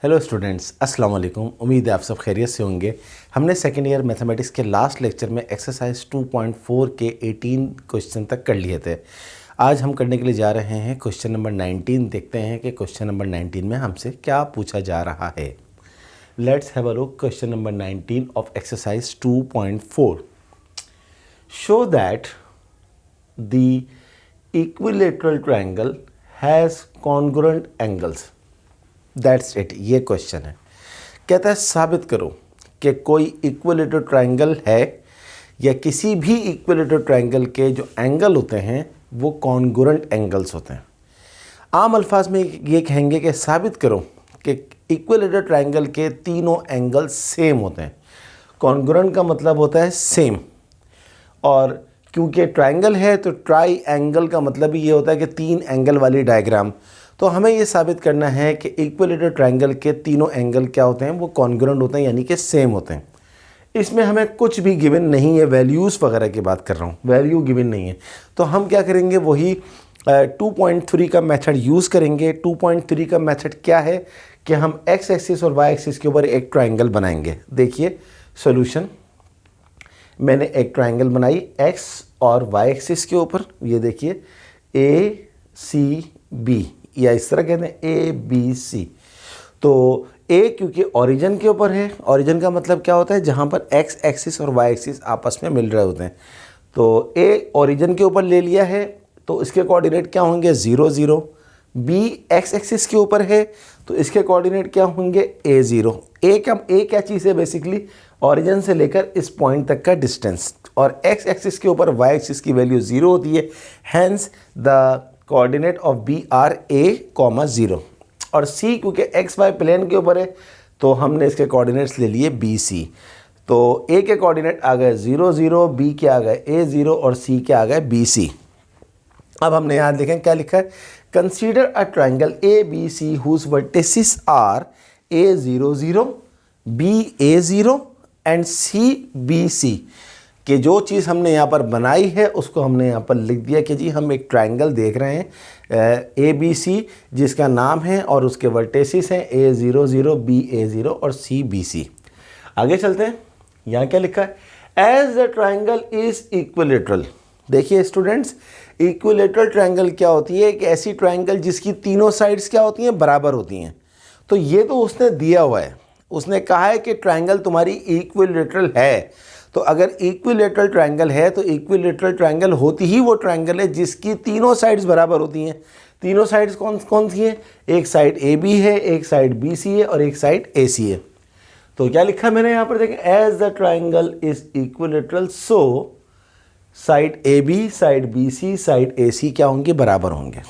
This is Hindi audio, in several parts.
हेलो स्टूडेंट्स, अस्सलाम वालेकुम। उम्मीद है आप सब खैरियत से होंगे। हमने सेकेंड ईयर मैथमेटिक्स के लास्ट लेक्चर में एक्सरसाइज 2.4 के 18 क्वेश्चन तक कर लिए थे। आज हम करने के लिए जा रहे हैं क्वेश्चन नंबर 19। देखते हैं कि क्वेश्चन नंबर 19 में हमसे क्या पूछा जा रहा है। Let's have a look question number 19 of exercise 2.4। Show that the equilateral triangle has congruent angles. That's it, ये क्वेश्चन है। कहता है साबित करो कि कोई इक्विलेटरल ट्रायंगल है या किसी भी इक्विलेटरल ट्रायंगल के जो एंगल होते हैं वो कॉन्ग्रुएंट एंगल्स होते हैं। आम अल्फाज में ये कहेंगे कि साबित करो कि इक्विलेटरल ट्रायंगल के तीनों एंगल सेम होते हैं। कॉन्ग्रुएंट का मतलब होता है सेम, और क्योंकि ट्रायंगल है तो ट्राई एंगल का मतलब ही ये होता है कि तीन एंगल वाली डायग्राम। तो हमें ये साबित करना है कि इक्विलेटरल ट्रायंगल के तीनों एंगल क्या होते हैं, वो कॉन्ग्रुएंट होते हैं, यानी कि सेम होते हैं। इसमें हमें कुछ भी गिवन नहीं है, वैल्यूज़ वगैरह की बात कर रहा हूँ, वैल्यू गिवन नहीं है। तो हम क्या करेंगे, वही 2.3 का मेथड यूज़ करेंगे। 2.3 का मेथड क्या है कि हम एक्स एक्सिस और वाई एक्सिस के ऊपर एक ट्रायंगल बनाएंगे। देखिए सॉल्यूशन, मैंने एक ट्रायंगल बनाई एक्स और वाई एक्सिस के ऊपर। ये देखिए ACB, या इस तरह कहते हैं ABC। तो A क्योंकि ओरिजिन के ऊपर है, ओरिजिन का मतलब क्या होता है, जहाँ पर एक्स एक्सिस और वाई एक्सिस आपस में मिल रहे होते हैं। तो A ओरिजिन के ऊपर ले लिया है तो इसके कोऑर्डिनेट क्या होंगे, 0 0। B एक्स एक्सिस के ऊपर है तो इसके कोऑर्डिनेट क्या होंगे, A0। A क्या चीज़ है, बेसिकली ओरिजिन से लेकर इस पॉइंट तक का डिस्टेंस, और एक्स एक्सिस के ऊपर वाई एक्सिस की वैल्यू 0 होती है। Hence the coordinate of B are A,0। और C क्योंकि एक्स वाई प्लेन के ऊपर है तो हमने इसके कोऑर्डिनेट्स ले लिए BC। तो A के कोऑर्डिनेट आ गए 0 0, B के आ गए A0 और C के आ गए BC। अब हमने यहाँ देखें क्या लिखा है, consider a triangle ABC whose vertices are A0 0, BA0 and CBC। कि जो चीज़ हमने यहाँ पर बनाई है उसको हमने यहाँ पर लिख दिया कि जी हम एक ट्रायंगल देख रहे हैं ABC, जिसका नाम है और उसके वर्टेसिस हैं A0 0, BA0 और CBC। आगे चलते हैं, यहाँ क्या लिखा है, as the triangle is equilateral. देखिए स्टूडेंट्स, इक्विलेटरल ट्रायंगल क्या होती है, एक ऐसी ट्रायंगल जिसकी तीनों साइड्स क्या होती हैं, बराबर होती हैं। तो ये तो उसने दिया हुआ है, उसने कहा है कि ट्रायंगल तुम्हारी इक्विलेटरल है। तो अगर इक्विलेटरल ट्रायंगल है तो इक्विलेटरल ट्रायंगल होती ही वो ट्रायंगल है जिसकी तीनों साइड्स बराबर होती हैं। तीनों साइड्स कौन कौन सी हैं, एक साइड AB है, एक साइड BC है और एक साइड AC है। तो क्या लिखा मैंने यहाँ पर, देखें, as the triangle is equilateral so side AB, side BC, side AC क्या होंगे, बराबर होंगे।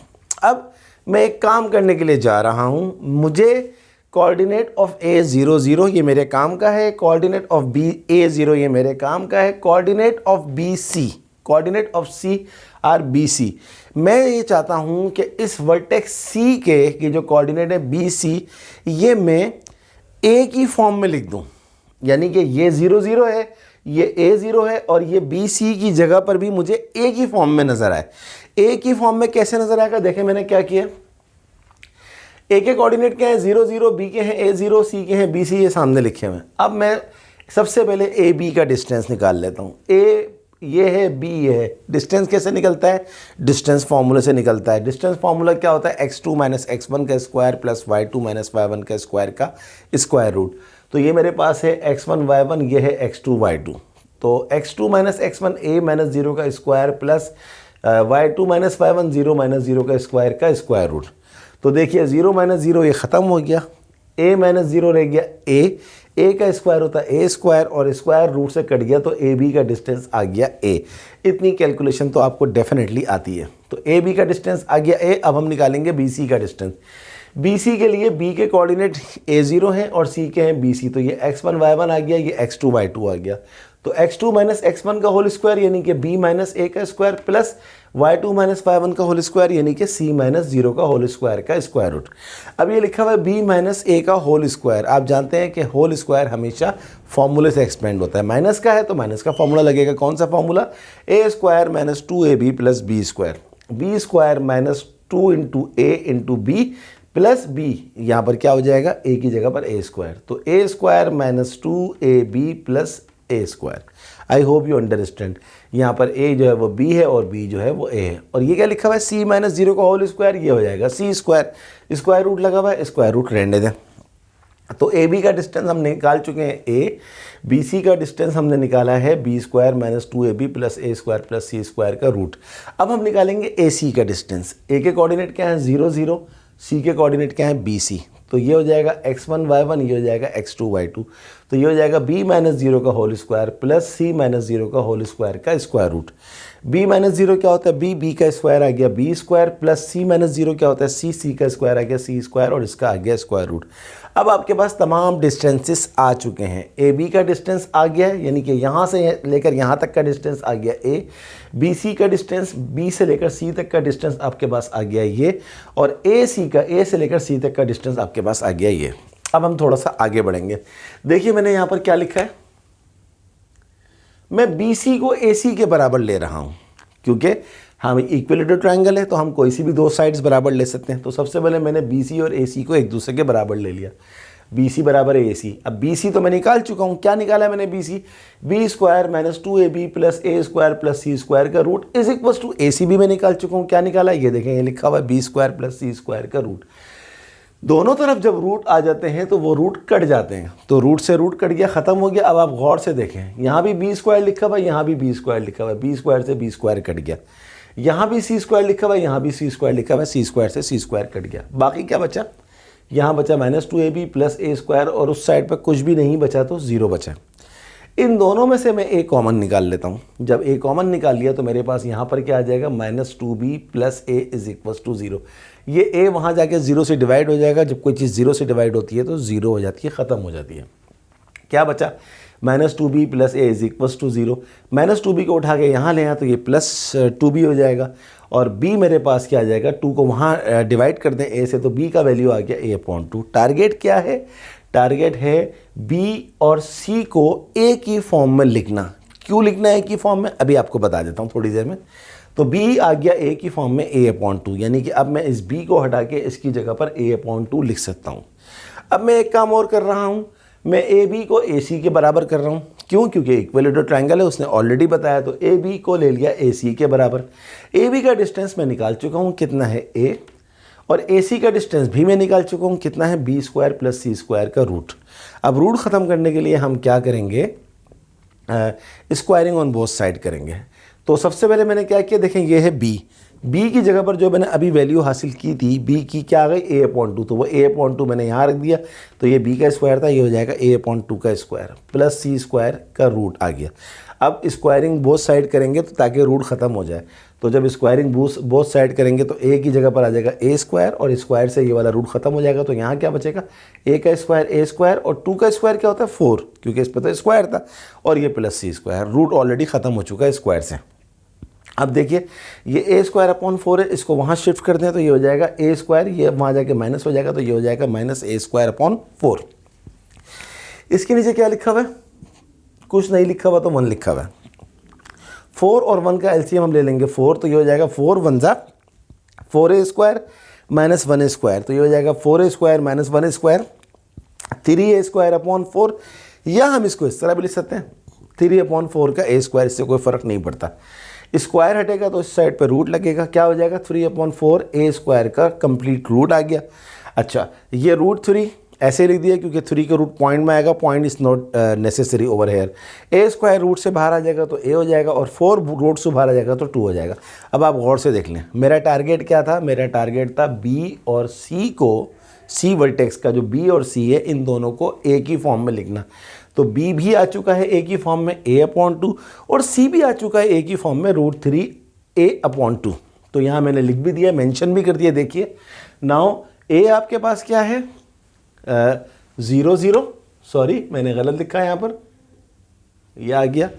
अब मैं एक काम करने के लिए जा रहा हूँ, मुझे कोऑर्डिनेट ऑफ A0 0 ये मेरे काम का है, कोऑर्डिनेट ऑफ BA0 ये मेरे काम का है, coordinate of BC, coordinate of C are BC। मैं ये चाहता हूँ कि इस वर्टेक्स C के जो कोऑर्डिनेट है BC, ये मैं A की फॉर्म में लिख दूँ, यानी कि ये 0 0 है, ये A0 है, और ये BC की जगह पर भी मुझे A की फॉर्म में नज़र आए। A की फॉर्म में कैसे नज़र आएगा, देखें मैंने क्या किया, A के कोऑर्डिनेट क्या है, 0 0, B के हैं A0, C के हैं BC, ये सामने लिखे हुए हैं। अब मैं सबसे पहले AB का डिस्टेंस निकाल लेता हूँ। A ये है, B ये है। डिस्टेंस कैसे निकलता है, डिस्टेंस फार्मूले से निकलता है। डिस्टेंस फार्मूला क्या होता है, x2 माइनस x1 का square plus y2 minus y1 का स्क्वायर का स्क्वायर रूट। तो ये मेरे पास है x1 y1, ये है x2 y2। तो x2 minus x1 a minus 0 का square plus y2 minus y1 0 minus 0 का स्क्वायर रूट। तो देखिए 0 माइनस 0 ये ख़त्म हो गया, a माइनस 0 रह गया a का स्क्वायर होता है a स्क्वायर, और स्क्वायर रूट से कट गया तो AB का डिस्टेंस आ गया a। इतनी कैलकुलेशन तो आपको डेफिनेटली आती है। तो AB का डिस्टेंस आ गया a। अब हम निकालेंगे BC का डिस्टेंस। BC के लिए B के कोऑर्डिनेट A0 हैं और C के हैं BC। तो ये x1 y1 आ गया, ये x2 y2 आ गया। तो x2 माइनस x1 का होल स्क्वायर यानी कि B माइनस A का square plus y2 minus y1 का होल स्क्वायर यानी कि C माइनस 0 का होल स्क्वायर का स्क्वायर रूट। अब ये लिखा हुआ है B माइनस A का होल स्क्वायर। आप जानते हैं कि होल स्क्वायर हमेशा फॉर्मूले से एक्सपेंड होता है। माइनस का है तो माइनस का फॉर्मूला लगेगा। कौन सा formula, A square minus 2AB plus B square, B square minus 2 into A into B plus B, यहाँ पर क्या हो जाएगा, ए की जगह पर ए स्क्वायर, तो A square minus 2ab plus A square. I hope you understand. यहाँ पर ए जो है वो बी है और बी जो है वो ए है, और ये क्या लिखा हुआ है, सी माइनस 0 का होल स्क्वायर, ये हो जाएगा सी स्क्वायर, स्क्वायर रूट लगा हुआ है, स्क्वायर रूट रहने दें। तो ए बी का डिस्टेंस हम निकाल चुके हैं ए, बी सी का डिस्टेंस हमने निकाला है B square minus 2ab plus A square plus C square का रूट। अब हम निकालेंगे ए सी का डिस्टेंस। ए के कोऑर्डिनेट क्या है 0 0, सी के कोऑर्डिनेट क्या है बी सी, तो ये हो जाएगा x1 y1, ये हो जाएगा x2 y2, तो ये हो जाएगा b माइनस 0 का होल स्क्वायर प्लस सी माइनस 0 का होल स्क्वायर का स्क्वायर रूट। b माइनस 0 क्या होता है, b का स्क्वायर आ गया b स्क्वायर, प्लस सी माइनस 0 क्या होता है, c का स्क्वायर आ गया c स्क्वायर, और इसका आ गया स्क्वायर रूट। अब आपके पास तमाम डिस्टेंसेस आ चुके हैं। ए बी का डिस्टेंस आ गया है, यानी कि यहाँ से लेकर यहाँ तक का डिस्टेंस आ गया ए, बी सी का डिस्टेंस, बी से लेकर सी तक का डिस्टेंस आपके पास आ गया ये, और ए सी का, ए से लेकर सी तक का डिस्टेंस आपके पास आ गया ये। अब हम थोड़ा सा आगे बढ़ेंगे। देखिए मैंने यहाँ पर क्या लिखा है, मैं बी सी को ए सी के बराबर ले रहा हूँ, क्योंकि हम इक्विलेटरल ट्रायंगल है तो हम कोई सी भी दो साइड्स बराबर ले सकते हैं। तो सबसे पहले मैंने बी सी और ए सी को एक दूसरे के बराबर ले लिया, बी सी बराबर ए सी। अब बी सी तो मैं निकाल चुका हूँ, क्या निकाला है मैंने B C, B square minus 2ab plus A square plus C square का root is equal to A C भी मैं निकाल चुका हूँ। क्या निकाला, ये देखें, ये लिखा हुआ है B square plus C square का रूट। दोनों तरफ जब रूट आ जाते हैं तो वो रूट कट जाते हैं, तो रूट से रूट कट गया, खत्म हो गया। अब आप गौर से देखें, यहाँ भी बी स्क्वायर लिखा हुआ है, यहाँ भी बी स्क्वायर लिखा हुआ है, बी स्क्वायर से बी स्क्वायर कट गया, यहाँ भी सी स्क्वायर लिखा हुआ है, यहाँ भी सी स्क्वायर लिखा हुआ है, सी स्क्वायर से सी स्क्वायर कट गया। बाकी क्या बचा, यहाँ बचा minus 2ab plus A square, और उस साइड पर कुछ भी नहीं बचा तो 0 बचा। इन दोनों में से मैं ए कॉमन निकाल लेता हूँ। जब ए कॉमन निकाल लिया तो मेरे पास यहाँ पर क्या आ जाएगा, minus 2b plus A is equal to 0। ये ए वहाँ जाके 0 से डिवाइड हो जाएगा, जब कोई चीज़ 0 से डिवाइड होती है तो 0 हो जाती है, ख़त्म हो जाती है। क्या बचा, minus 2b plus A is equal to 0। Minus 2b को उठा के यहाँ ले आया तो ये प्लस 2b हो जाएगा, और b मेरे पास क्या आ जाएगा, 2 को वहाँ डिवाइड कर दें a से तो b का वैल्यू आ गया a/2। टारगेट क्या है, टारगेट है b और c को a की फॉर्म में लिखना। क्यों लिखना है a की फॉर्म में, अभी आपको बता देता हूँ थोड़ी देर में। तो b आ गया a की फॉर्म में a/2, यानी कि अब मैं इस b को हटा के इसकी जगह पर a/2 लिख सकता हूँ। अब मैं एक काम और कर रहा हूँ, मैं ए बी को ए सी के बराबर कर रहा हूँ। क्यों, क्योंकि इक्विलेटरल ट्रायंगल है, उसने ऑलरेडी बताया, तो ए बी को ले लिया ए सी के बराबर। ए बी का डिस्टेंस मैं निकाल चुका हूँ, कितना है ए, और ए सी का डिस्टेंस भी मैं निकाल चुका हूँ, कितना है B square plus C square का रूट। अब रूट ख़त्म करने के लिए हम क्या करेंगे, स्क्वायरिंग ऑन बोथ साइड करेंगे। तो सबसे पहले मैंने क्या किया, देखें ये है b की जगह पर जो मैंने अभी वैल्यू हासिल की थी b की, क्या आ गई a/2, तो वो a/2 मैंने यहाँ रख दिया, तो ये b का स्क्वायर था, ये हो जाएगा a/2 का स्क्वायर प्लस सी स्क्वायर का रूट आ गया। अब स्क्वायरिंग बोथ साइड करेंगे तो ताकि रूट ख़त्म हो जाए, तो जब स्क्वायरिंग बोथ साइड करेंगे तो a की जगह पर आ जाएगा a स्क्वायर, और स्क्वायर से ये वाला रूट ख़त्म हो जाएगा, तो यहाँ क्या बचेगा a का स्क्वायर, और 2 का स्क्वायर क्या होता है 4, क्योंकि इस पर तो स्क्वायर था, और ये plus C square, root already ख़त्म हो चुका है स्क्वायर से। अब देखिए ये a स्क्वायर अपॉन 4 है, इसको वहाँ शिफ्ट कर दें तो ये हो जाएगा a स्क्वायर, ये वहाँ जाके माइनस हो जाएगा, तो ये हो जाएगा माइनस a स्क्वायर अपॉन 4। इसके नीचे क्या लिखा हुआ है, कुछ नहीं लिखा हुआ, तो 1 लिखा हुआ है। 4 और 1 का एलसीएम हम ले लेंगे 4, तो ये हो जाएगा 4 1 जा 4a square minus 1a square, तो ये हो जाएगा 4a square minus 1a square, 3a square upon 4, या हम इसको इस तरह भी लिख सकते हैं 3/4 का a स्क्वायर, इससे कोई फ़र्क नहीं पड़ता। स्क्वायर हटेगा तो इस साइड पे रूट लगेगा, क्या हो जाएगा 3/4 a स्क्वायर का कंप्लीट रूट आ गया। अच्छा, ये रूट 3 ऐसे लिख दिया क्योंकि 3 का रूट पॉइंट में आएगा, point is not necessary over here. a square root से बाहर आ जाएगा तो a हो जाएगा, और 4 रूट से बाहर आ जाएगा तो 2 हो जाएगा। अब आप गौर से देख लें, मेरा टारगेट क्या था, मेरा टारगेट था b और c को, c वर्टेक्स का जो b और c है, इन दोनों को a की फॉर्म में लिखना। तो b भी आ चुका है a की फॉर्म में a/2, और c भी आ चुका है a की फॉर्म में √3a/2। तो यहाँ मैंने लिख भी दिया, मेंशन भी कर दिया। देखिए नाउ a आपके पास क्या है 0 0, सॉरी मैंने गलत लिखा है यहाँ पर, ये आ गया।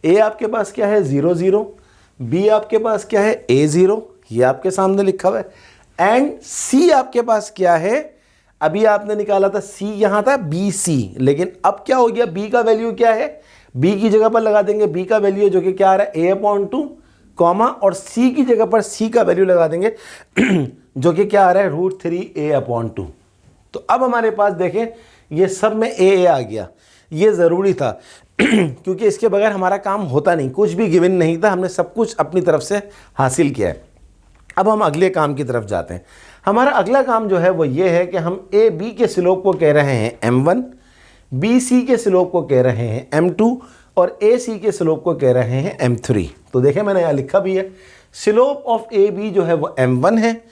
a आपके पास क्या है 0 0, b आपके पास क्या है a0, ये आपके सामने लिखा हुआ है, एंड c आपके पास क्या है, अभी आपने निकाला था c, यहाँ था BC, लेकिन अब क्या हो गया, b का वैल्यू क्या है, b की जगह पर लगा देंगे b का वैल्यू जो कि क्या आ रहा है a/2, कॉमा, और c की जगह पर c का वैल्यू लगा देंगे जो कि क्या आ रहा है √3a/2। तो अब हमारे पास देखें ये सब में a आ गया, ये ज़रूरी था क्योंकि इसके बगैर हमारा काम होता नहीं, कुछ भी गिवन नहीं था, हमने सब कुछ अपनी तरफ से हासिल किया है। अब हम अगले काम की तरफ जाते हैं। हमारा अगला काम जो है वो ये है कि हम ए बी के स्लोप को कह रहे हैं m1, बी सी के स्लोप को कह रहे हैं m2 और ए सी के स्लोप को कह रहे हैं m3। तो देखें मैंने यहाँ लिखा भी है, स्लोप ऑफ ए बी जो है वो m1 है,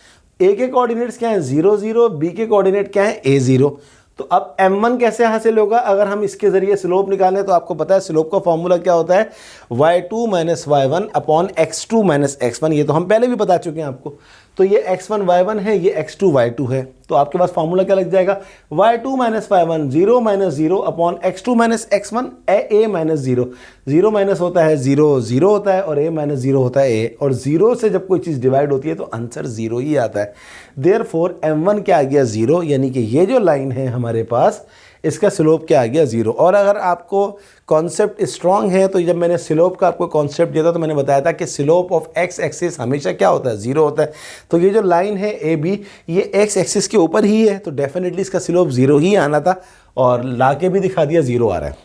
ए के कोऑर्डिनेट्स क्या है 0 0, बी के कोऑर्डिनेट क्या है a0। तो अब m1 कैसे हासिल होगा, अगर हम इसके ज़रिए स्लोप निकालें तो आपको पता है स्लोप का फॉर्मूला क्या होता है y2 - y1 upon x2 - x1। ये तो हम पहले भी बता चुके हैं आपको। तो ये x1 y1 है, ये x2 y2 है। तो आपके पास फॉर्मूला क्या लग जाएगा y2 - y1 0 - 0 upon x2 - x1 a - 0। 0 minus होता है 0, 0 होता है और a - 0 होता है a, और 0 से जब कोई चीज़ डिवाइड होती है तो आंसर 0 ही आता है। देयरफॉर m1 क्या आ गया 0, यानी कि ये जो लाइन है हमारे पास इसका स्लोप क्या आ गया 0। और अगर आपको कॉन्सेप्ट स्ट्रांग है तो जब मैंने स्लोप का आपको कॉन्सेप्ट दिया था तो मैंने बताया था कि स्लोप ऑफ एक्स एक्सिस हमेशा क्या होता है 0 होता है। तो ये जो लाइन है ए बी ये एक्स एक्सिस के ऊपर ही है, तो डेफिनेटली इसका स्लोप 0 ही आना था, और ला के भी दिखा दिया 0 आ रहा है।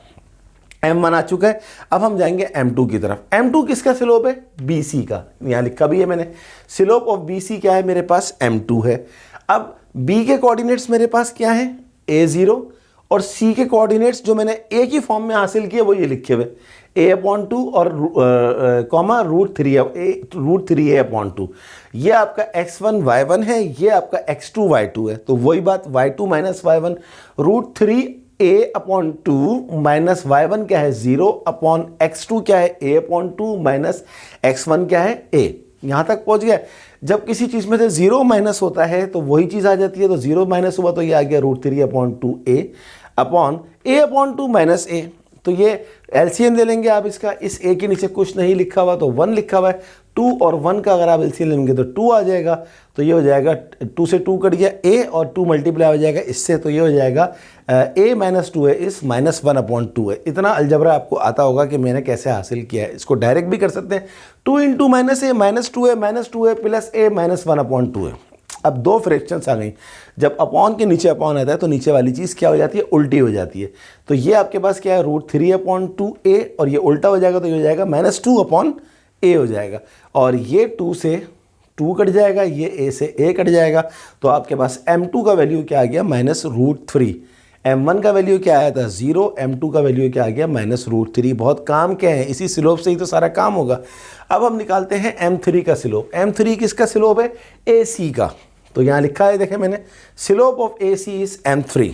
m1 आ चुका है। अब हम जाएंगे m2 की तरफ। m2 किसका स्लोप है bc का, यहाँ लिखा भी है मैंने, स्लोप ऑफ bc क्या है मेरे पास m2 है। अब b के कोऑर्डिनेट्स मेरे पास क्या है a0, और c के कोऑर्डिनेट्स जो मैंने a की फॉर्म में हासिल किए वो ये लिखे हुए a/2 और कॉमा √3a/2। ये आपका x1 y1 है, ये आपका x2 y2 है। तो वही बात y2 - y1 √3a/2 minus y1 क्या है 0 अपॉन x2 क्या है a/2 माइनस x1 क्या है a। यहाँ तक पहुँच गया। जब किसी चीज़ में से 0 माइनस होता है तो वही चीज़ आ जाती है, तो 0 माइनस हुआ तो ये आ गया √3/2a upon a/2 minus a। तो ये एलसीएम ले लेंगे आप इसका, इस a के नीचे कुछ नहीं लिखा हुआ तो 1 लिखा हुआ है, 2 और 1 का अगर आप एलसीएम लेंगे तो 2 आ जाएगा। तो ये हो जाएगा 2 से 2 कट गया a और 2 मल्टीप्लाई हो जाएगा इससे, तो ये हो जाएगा a - 2 है इस -1/2 है। इतना अलजबरा आपको आता होगा कि मैंने कैसे हासिल किया है। इसको डायरेक्ट भी कर सकते हैं, 2 × -2 है प्लस a -1/2 है। अब दो फ्रैक्शंस आ गई, जब अपॉन के नीचे अपॉन आता है तो नीचे वाली चीज़ क्या हो जाती है उल्टी हो जाती है। तो ये आपके पास क्या है √3/2a और ये उल्टा हो जाएगा तो ये हो जाएगा -2/a हो जाएगा, और ये 2 से 2 कट जाएगा, ये a से a कट जाएगा। तो आपके पास m2 का वैल्यू क्या आ गया -√3। m1 का वैल्यू क्या आया था 0, m2 का वैल्यू क्या आ गया -√3। बहुत काम क्या है, इसी स्लोप से ही तो सारा काम होगा। अब हम निकालते हैं m3 का स्लोप। m3 किसका स्लोप है ac का। तो यहाँ लिखा है देखें मैंने, slope of AC is m3।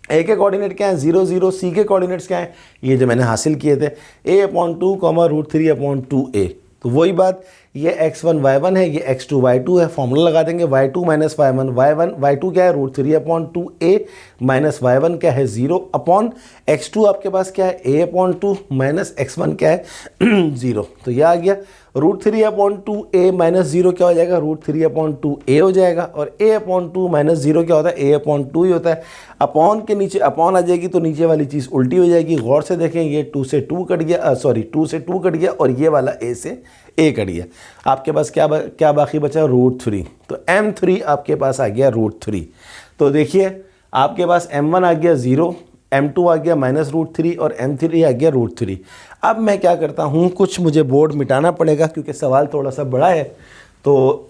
a के कोऑर्डिनेट क्या है 0 0, c के कोऑर्डिनेट्स क्या है ये जो मैंने हासिल किए थे a/2 √3/2a। तो वही बात, ये x1 y1 है, ये x2 y2 है। फॉर्मूला लगा देंगे y2 - y1 y2 क्या है √3/2a माइनस y1 क्या है 0 अपॉन x2 आपके पास क्या है a/2 माइनस x1 क्या है 0। तो यह आ गया √3/2a माइनस 0 क्या हो जाएगा √3/2a हो जाएगा, और a/2 माइनस 0 क्या होता है a/2 ही होता है। अपॉन के नीचे अपॉन आ जाएगी तो नीचे वाली चीज़ उल्टी हो जाएगी। गौर से देखें, ये 2 से 2 कट गया, 2 से 2 कट गया, और ये वाला a से a कट गया। आपके पास क्या बाकी बचा √3। तो m3 आपके पास आ गया √3। तो देखिए आपके पास m1 आ गया 0, m2 आ गया -√3 और m3 आ गया √3। अब मैं क्या करता हूँ, कुछ मुझे बोर्ड मिटाना पड़ेगा क्योंकि सवाल थोड़ा सा बड़ा है। तो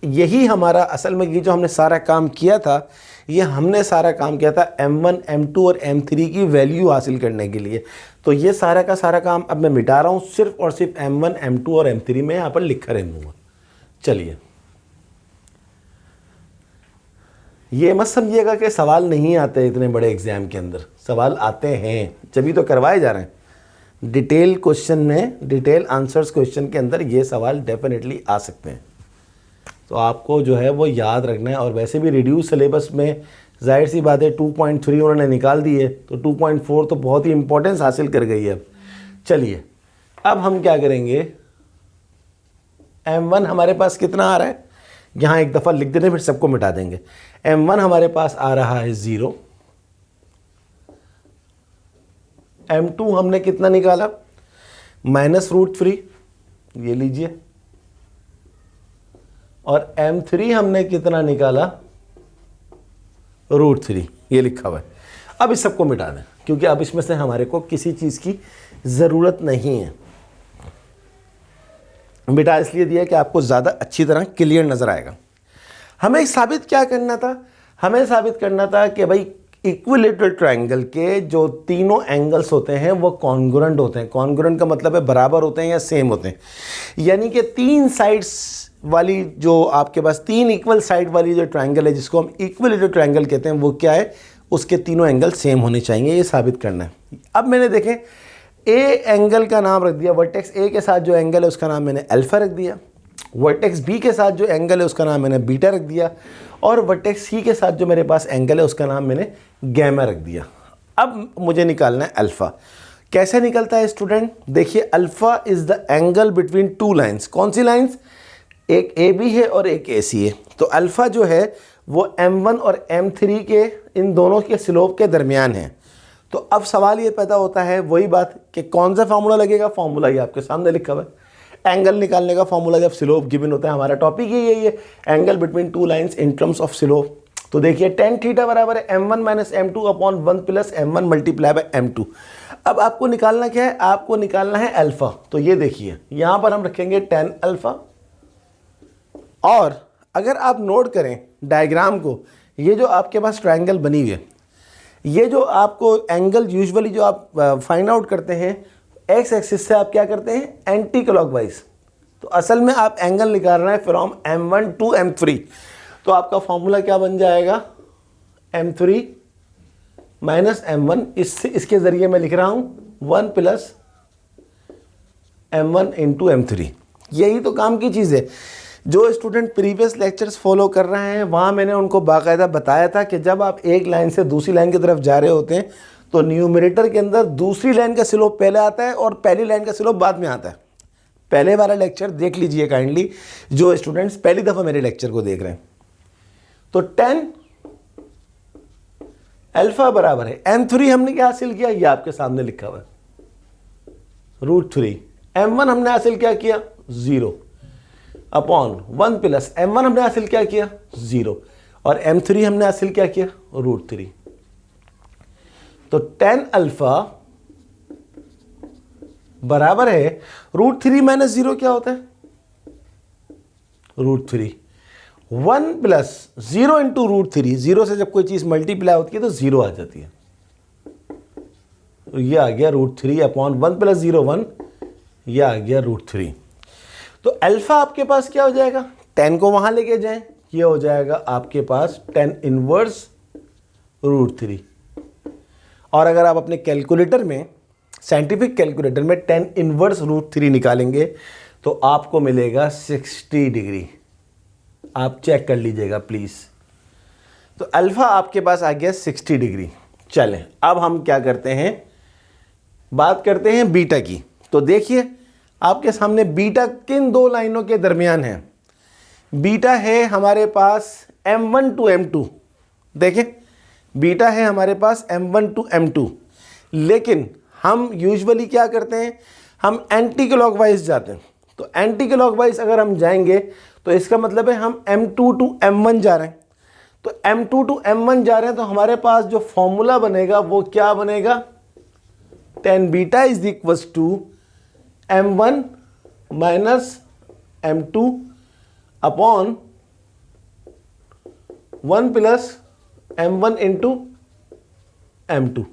यही हमारा असल में ये जो हमने सारा काम किया था, ये हमने सारा काम किया था m1, m2 और m3 की वैल्यू हासिल करने के लिए। तो ये सारा का सारा काम अब मैं मिटा रहा हूँ, सिर्फ और सिर्फ m1, m2 और m3 में यहाँ पर लिखा रहूँगा। चलिए, ये मत समझिएगा कि सवाल नहीं आते इतने बड़े एग्जाम के अंदर, सवाल आते हैं, जभी तो करवाए जा रहे हैं। डिटेल क्वेश्चन में, डिटेल आंसर्स क्वेश्चन के अंदर ये सवाल डेफिनेटली आ सकते हैं। तो आपको जो है वो याद रखना है। और वैसे भी रिड्यूस सिलेबस में जाहिर सी बात है 2.3 उन्होंने निकाल दी है, तो 2.4 तो बहुत ही इंपॉर्टेंस हासिल कर गई है। अब चलिए, अब हम क्या करेंगे, m1 हमारे पास कितना आ रहा है, यहाँ एक दफ़ा लिख देते हैं फिर सबको मिटा देंगे। m1 हमारे पास आ रहा है 0, m2 हमने कितना निकाला -√3, ये लीजिए, और m3 हमने कितना निकाला, √3, ये लिखा हुआ है। अब इस सबको मिटा दें क्योंकि अब इसमें से हमारे को किसी चीज़ की ज़रूरत नहीं है। मिटा इसलिए दिया कि आपको ज़्यादा अच्छी तरह क्लियर नज़र आएगा। हमें साबित क्या करना था, हमें साबित करना था कि भाई इक्विलेटरल ट्रायंगल के जो तीनों एंगल्स होते हैं वो कॉन्ग्रुएंट होते हैं। कॉन्ग्रुएंट का मतलब है बराबर होते हैं या सेम होते हैं, यानी कि 3 साइड्स वाली जो आपके पास 3 इक्वल साइड वाली जो ट्रायंगल है जिसको हम इक्विलेटरल ट्रायंगल कहते हैं, वो क्या है, उसके तीनों एंगल सेम होने चाहिए, ये साबित करना है। अब मैंने देखें ए एंगल का नाम रख दिया, वर्टेक्स ए के साथ जो एंगल है उसका नाम मैंने अल्फा रख दिया, वर्टेक्स बी के साथ जो एंगल है उसका नाम मैंने बीटा रख दिया, और वर्टेक्स सी के साथ जो मेरे पास एंगल है उसका नाम मैंने गैमा रख दिया। अब मुझे निकालना है अल्फ़ा। कैसे निकलता है स्टूडेंट, देखिए alpha is the angle between 2 lines. कौन सी लाइन्स, एक ए बी है और एक ए सी है। तो अल्फ़ा जो है वो m1 और m3 के इन दोनों के स्लोप के दरमियान है। तो अब सवाल ये पैदा होता है वही बात कि कौन सा फार्मूला लगेगा, फार्मूला ये आपके सामने लिखा हुआ है। एंगल निकालने का फार्मूला जब स्लोप गिवन होता है, हमारा टॉपिक ही यही है, angle between 2 lines in terms of slope. तो देखिए tan थीटा बराबर है m1 minus m2 upon 1 plus m1 multiply by m2। अब आपको निकालना क्या है, आपको निकालना है अल्फ़ा। तो ये देखिए यहाँ पर हम रखेंगे tan अल्फ़ा, और अगर आप नोट करें डायग्राम को, ये जो आपके पास ट्रायंगल बनी हुई है, ये जो आपको एंगल यूजुअली जो आप फाइंड आउट करते हैं एक्स एक्सिस से, आप क्या करते हैं एंटी क्लॉकवाइज। तो असल में आप एंगल निकाल रहे हैं फ्रॉम m1 टू m3। तो आपका फॉर्मूला क्या बन जाएगा, m3 माइनस m1, इसके ज़रिए मैं लिख रहा हूँ 1 प्लस m1 इंटू m3। यही तो काम की चीज़ है। जो स्टूडेंट प्रीवियस लेक्चर्स फॉलो कर रहे हैं वहाँ मैंने उनको बाकायदा बताया था कि जब आप एक लाइन से दूसरी लाइन की तरफ जा रहे होते हैं तो न्यूमरेटर के अंदर दूसरी लाइन का स्लोप पहले आता है और पहली लाइन का स्लोप बाद में आता है। पहले वाला लेक्चर देख लीजिए काइंडली, जो स्टूडेंट्स पहली दफ़ा मेरे लेक्चर को देख रहे हैं। तो tan अल्फ़ा बराबर है m3 हमने क्या हासिल किया, ये आपके सामने लिखा हुआ है √3। m1 हमने हासिल क्या किया 0 अपॉन 1 प्लस m1 हमने हासिल क्या किया 0, और m3 हमने हासिल क्या किया √3। तो tan अल्फ़ा बराबर है √3 माइनस 0 क्या होता है √3, 1 प्लस 0 इंटू √3। 0 से जब कोई चीज़ मल्टीप्लाई होती है तो 0 आ जाती है। तो ये आ गया √3 अपॉन 1 प्लस 0 1, ये आ गया √3। तो अल्फ़ा आपके पास क्या हो जाएगा, tan को वहाँ लेके जाएं, ये हो जाएगा आपके पास tan इनवर्स √3। और अगर आप अपने कैलकुलेटर में, साइंटिफिक कैलकुलेटर में tan इनवर्स √3 निकालेंगे तो आपको मिलेगा 60 डिग्री। आप चेक कर लीजिएगा प्लीज़। तो अल्फ़ा आपके पास आ गया 60 डिग्री। चलें अब हम क्या करते हैं, बात करते हैं बीटा की। तो देखिए आपके सामने बीटा किन 2 लाइनों के दरमियान है, बीटा है हमारे पास m1 टू m2। देखें बीटा है हमारे पास m1 टू m2, लेकिन हम यूजुअली क्या करते हैं, हम एंटी क्लॉकवाइज जाते हैं। तो एंटी क्लॉकवाइज अगर हम जाएंगे तो इसका मतलब है हम m2 टू m1 जा रहे हैं। तो m2 टू m1 जा रहे हैं तो हमारे पास जो फॉर्मूला बनेगा वो क्या बनेगा, tan beta is equals to m1 minus m2 upon 1 plus m1 into m2,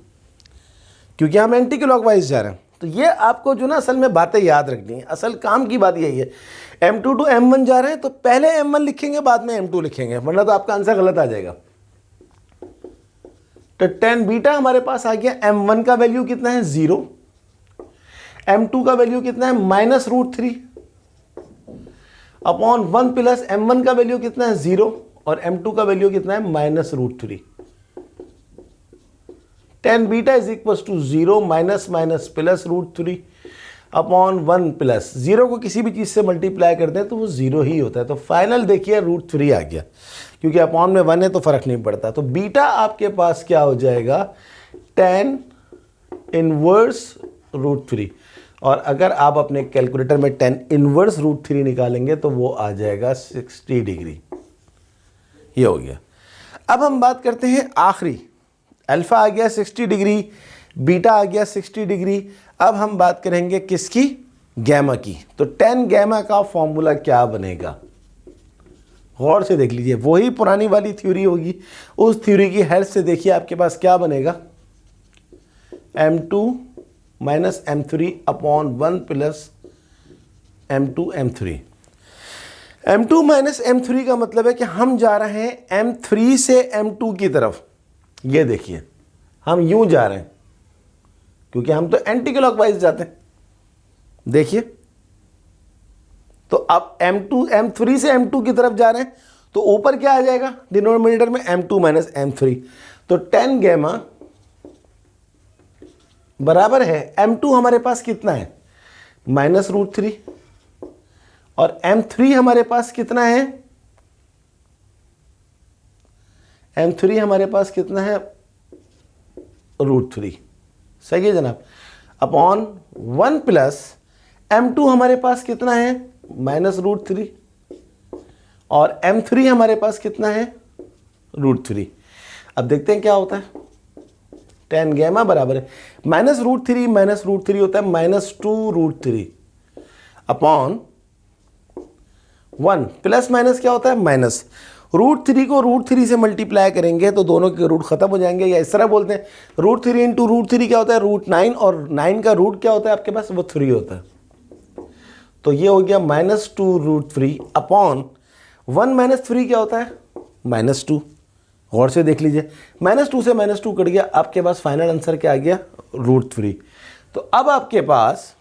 क्योंकि हम एंटी क्लॉकवाइज जा रहे हैं। तो ये आपको जो ना असल में बातें याद रखनी है, असल काम की बात यही है। m2 टू m1 जा रहे हैं तो पहले m1 लिखेंगे बाद में m2 लिखेंगे, वरना तो आपका आंसर गलत आ जाएगा। तो tan बीटा हमारे पास आ गया, m1 का वैल्यू कितना है 0, m2 का वैल्यू कितना है माइनस √3 अपॉन 1 प्लस m1 का वैल्यू कितना है 0 और m2 का वैल्यू कितना है minus √3। tan beta is equal to 0 minus minus plus √3 upon 1 plus 0 को किसी भी चीज़ से मल्टीप्लाई करते हैं तो वो 0 ही होता है। तो फाइनल देखिए √3 आ गया, क्योंकि अपॉन में 1 है तो फ़र्क नहीं पड़ता। तो बीटा आपके पास क्या हो जाएगा, tan इनवर्स √3। और अगर आप अपने कैलकुलेटर में 10 इनवर्स रूट 3 निकालेंगे तो वो आ जाएगा 60 डिग्री। ये हो गया। अब हम बात करते हैं आखिरी, अल्फ़ा आ गया 60 डिग्री, बीटा आ गया 60 डिग्री। अब हम बात करेंगे किसकी, गैमा की। तो 10 गैमा का फॉर्मूला क्या बनेगा, गौर से देख लीजिए, वही पुरानी वाली थ्योरी होगी, उस थ्योरी की हेल्प से देखिए आपके पास क्या बनेगा, m2 minus m3 upon 1 plus m2 m3। m2 minus m3 का मतलब है कि हम जा रहे हैं m3 से m2 की तरफ। ये देखिए हम यूं जा रहे हैं क्योंकि हम तो एंटी क्लॉकवाइज जाते हैं। देखिए तो अब m3 से m2 की तरफ जा रहे हैं तो ऊपर क्या आ जाएगा डिनोमिनेटर में, m2 माइनस m3। तो 10 गैमा बराबर है m2 हमारे पास कितना है माइनस रूट 3 और m3 हमारे पास कितना है, m3 हमारे पास कितना है रूट 3। सही है जनाब, अपॉन 1 प्लस m2 हमारे पास कितना है माइनस रूट 3 और m3 हमारे पास कितना है रूट 3। अब देखते हैं क्या होता है, 10 गैमा बराबर है माइनस रूट 3 होता है minus 2 root 3 upon 1 plus minus क्या होता है माइनस रूट 3 को रूट 3 से मल्टीप्लाई करेंगे तो दोनों के रूट खत्म हो जाएंगे, या इस तरह बोलते हैं रूट 3 इंटू रूट 3 क्या होता है रूट 9 और 9 का रूट क्या होता है आपके पास, वो 3 होता है। तो ये हो गया माइनस 2 रूट 3 अपॉन 1 माइनस 3 क्या होता है माइनस 2। गौर से देख लीजिए, माइनस 2 से माइनस 2 कट गया, आपके पास फाइनल आंसर क्या आ गया रूट 3। तो अब आपके पास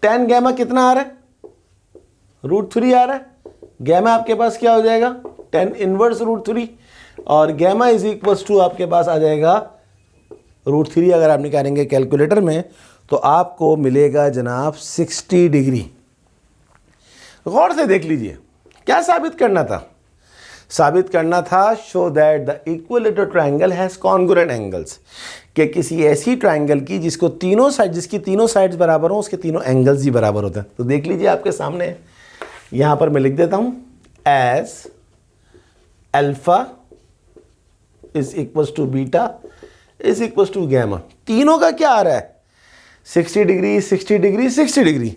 10 गैमा कितना आ रहा है रूट 3 आ रहा है, गैमा आपके पास क्या हो जाएगा 10 इनवर्स रूट 3 और गैमा इज इक्वल्स टू आपके पास आ जाएगा रूट 3। अगर आप निकालेंगे कैलकुलेटर में तो आपको मिलेगा जनाब 60 डिग्री। गौर से देख लीजिए क्या साबित करना था, साबित करना था show that the equilateral triangle has congruent angles, कि किसी ऐसी ट्रायंगल की जिसकी तीनों साइड्स बराबर हो उसके तीनों एंगल्स ही बराबर होते हैं। तो देख लीजिए आपके सामने, यहां पर मैं लिख देता हूं as alpha is equals to beta is equals to gamma. तीनों का क्या आ रहा है 60 degree 60 degree 60 degree.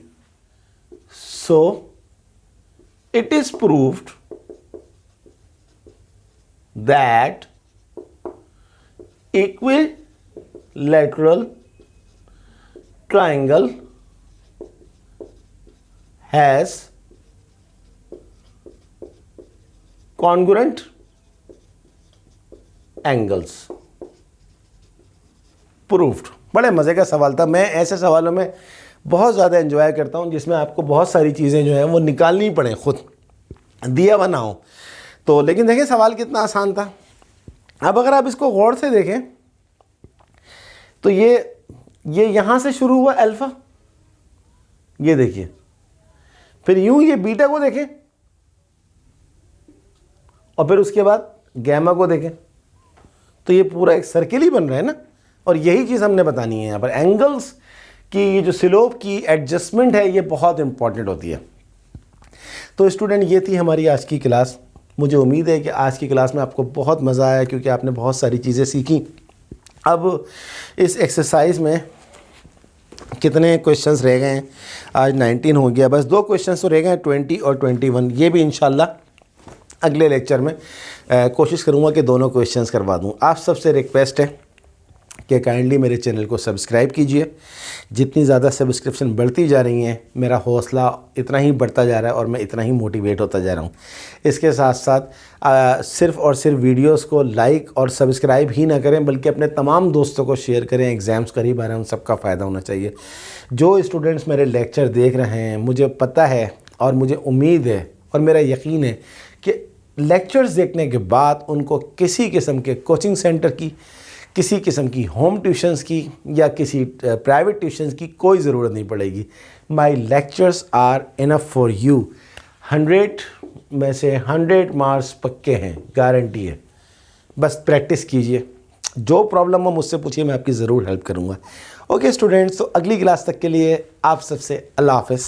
So it is proved that equilateral triangle has congruent angles। Proofed. बड़े मज़े का सवाल था, मैं ऐसे सवालों में बहुत ज़्यादा एंजॉय करता हूँ जिसमें आपको बहुत सारी चीज़ें जो हैं वो निकालनी पड़े, खुद दिया बना हो तो। लेकिन देखें सवाल कितना आसान था। अब अगर आप इसको गौर से देखें तो ये यहाँ से शुरू हुआ अल्फ़ा, ये देखिए, फिर यूं ये बीटा को देखें और फिर उसके बाद गैमा को देखें, तो ये पूरा एक सर्किल ही बन रहा है ना। और यही चीज़ हमने बतानी है यहाँ पर, एंगल्स की ये जो स्लोप की एडजस्टमेंट है ये बहुत इंपॉर्टेंट होती है। तो स्टूडेंट ये थी हमारी आज की क्लास। मुझे उम्मीद है कि आज की क्लास में आपको बहुत मज़ा आया क्योंकि आपने बहुत सारी चीज़ें सीखी। अब इस एक्सरसाइज में कितने क्वेश्चंस रह गए हैं, आज 19 हो गया, बस 2 क्वेश्चंस तो रह गए हैं 20 और 21। ये भी इंशाल्लाह अगले लेक्चर में कोशिश करूँगा कि दोनों क्वेश्चंस करवा दूँ। आप सबसे रिक्वेस्ट है कि काइंडली मेरे चैनल को सब्सक्राइब कीजिए। जितनी ज़्यादा सब्सक्रिप्शन बढ़ती जा रही हैं मेरा हौसला इतना ही बढ़ता जा रहा है और मैं इतना ही मोटिवेट होता जा रहा हूँ। इसके साथ साथ सिर्फ़ और सिर्फ वीडियोस को लाइक और सब्सक्राइब ही ना करें बल्कि अपने तमाम दोस्तों को शेयर करें। एग्ज़ाम्स करीब आ रहे हैं, उन सबका फ़ायदा होना चाहिए। जो स्टूडेंट्स मेरे लेक्चर देख रहे हैं, मुझे पता है और मुझे उम्मीद है और मेरा यकीन है कि लेक्चर्स देखने के बाद उनको किसी किस्म के कोचिंग सेंटर की, किसी किस्म की होम ट्यूशन्स की या किसी प्राइवेट ट्यूशन्स की कोई ज़रूरत नहीं पड़ेगी। My lectures are enough for you. 100 में से 100 मार्क्स पक्के हैं, गारंटी है। बस प्रैक्टिस कीजिए। जो प्रॉब्लम हो मुझसे पूछिए, मैं आपकी ज़रूर हेल्प करूँगा। ओके स्टूडेंट्स, तो अगली क्लास तक के लिए आप सबसे अल्लाह हाफ़िज़।